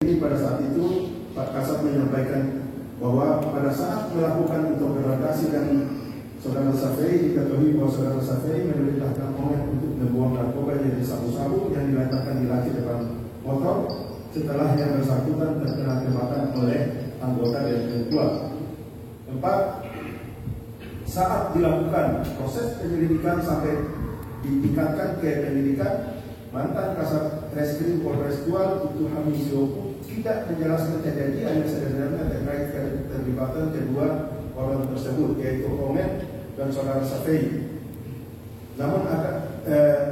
Ini pada saat itu Pak Kasat menyampaikan bahwa pada saat melakukan interogasi dan Saudara Safei diketahui bahwa Saudara Safei memerintahkan Ongen untuk membuang narkoba jadi sabu-sabu yang diletakkan di laci depan motor setelah yang bersangkutan terkena tembakan oleh anggota DPR 2. 4. Saat dilakukan proses penyelidikan sampai ditingkatkan ke penyidikan, mantan Kasat Reskrim Polres Tual itu Hamid Yoku tidak menjelaskan kejadian yang sebenarnya terkait keterlibatan kedua orang tersebut, yaitu Ongen dan Saudara Safei. Namun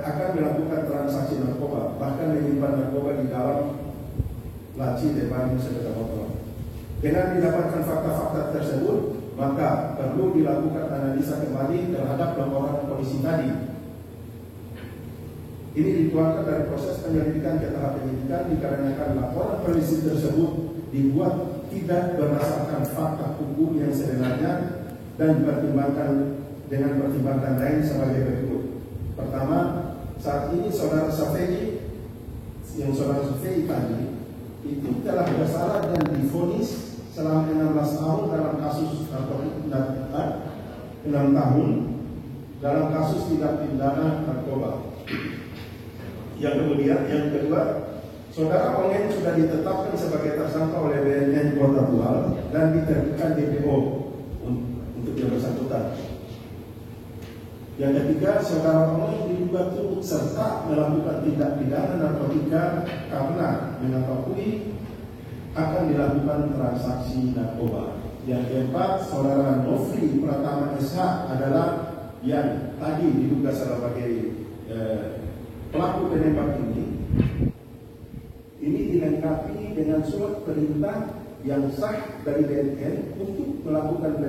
akan melakukan transaksi narkoba, bahkan menyimpan narkoba di dalam laci depan sepeda motor. Dengan didapatkan fakta-fakta tersebut, maka perlu dilakukan analisa kembali terhadap laporan polisi tadi. Ini dituangkan dari proses penyelidikan ke tahap penyidikan dikarenakan laporan polisi tersebut dibuat tidak berdasarkan fakta hukum yang sebenarnya dan dipertimbangkan dengan pertimbangan lain sebagai berikut. Pertama, saat ini Saudara Safei tadi itu telah bersalah dan divonis selama 16 tahun dalam kasus 6 tahun dalam kasus tindak pidana narkoba. Yang kedua, Saudara Ongen sudah ditetapkan sebagai tersangka oleh BNN Kota Tual dan diterbitkan DPO untuk yang bersangkutan. Yang ketiga, Saudara Ongen diduga turut serta melakukan tindak pidana narkotika karena mengetahui akan dilakukan transaksi narkoba. Yang keempat, Saudara Nofri Pratama SH adalah yang tadi diduga sebagai pelaku penembak ini dilengkapi dengan surat perintah yang sah dari BNN untuk melakukan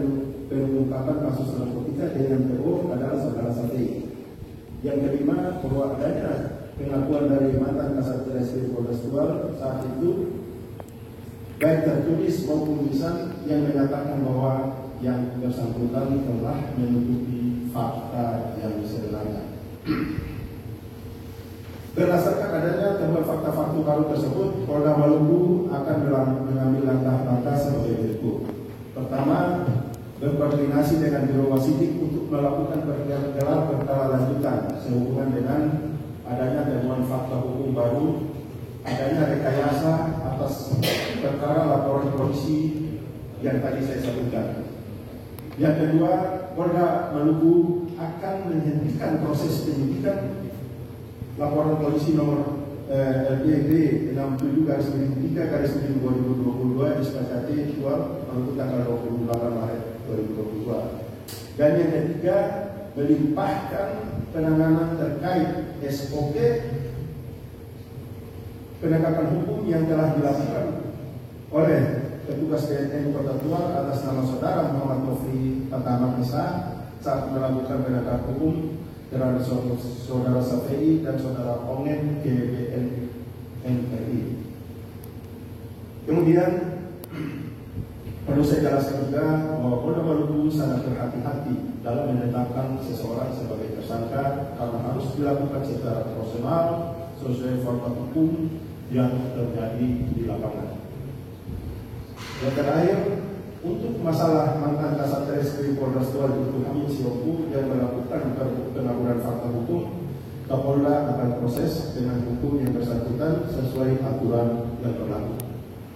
pengungkapan kasus narkotika dengan PO adalah Saudara Safei. Yang kelima, bahwa adanya pengakuan dari mantan Kasat Reskrim Polres Tual saat itu baik tertulis maupun lisan yang menyatakan bahwa yang bersangkutan telah menutupi fakta yang sebenarnya. Berdasarkan adanya temuan fakta-fakta baru tersebut, Polda Maluku akan mengambil langkah-langkah sebagai berikut. Pertama, berkoordinasi dengan Biro Wasidik untuk melakukan gelar perkara lanjutan sehubungan dengan adanya temuan fakta hukum baru, adanya rekayasa atas perkara laporan polisi yang tadi saya sebutkan. Yang kedua, Polda Maluku akan menghentikan proses penyidikan laporan polisi nomor LBD 67/3/2022 SKT Tual Maluku tanggal 28 Maret 2022. Dan yang ketiga, melimpahkan penanganan terkait SOP penegakan hukum yang telah dilakukan oleh petugas BNN Kota Tual atas nama Saudara Muhammad Nofri Pratama SH saat melakukan penegakan hukum terhadap Saudara Safei dan Saudara Ongen ke BNN. Kemudian perlu saya jelaskan juga bahwa Polda Maluku sangat berhati-hati dalam menetapkan seseorang sebagai tersangka karena harus dilakukan secara profesional sesuai fakta hukum yang terjadi di lapangan. Yang terakhir, untuk masalah mantan Kasat Reskrim Polres Tual itu Hamid Yoku yang melakukan pengakuan fakta hukum, Kapolda akan proses dengan hukum yang bersangkutan sesuai aturan yang berlaku.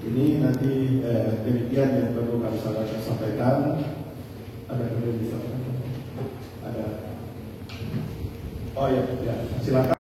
Ini nanti demikian yang perlu kami sampaikan. Ada yang bisa? Ada. Oh ya, silakan.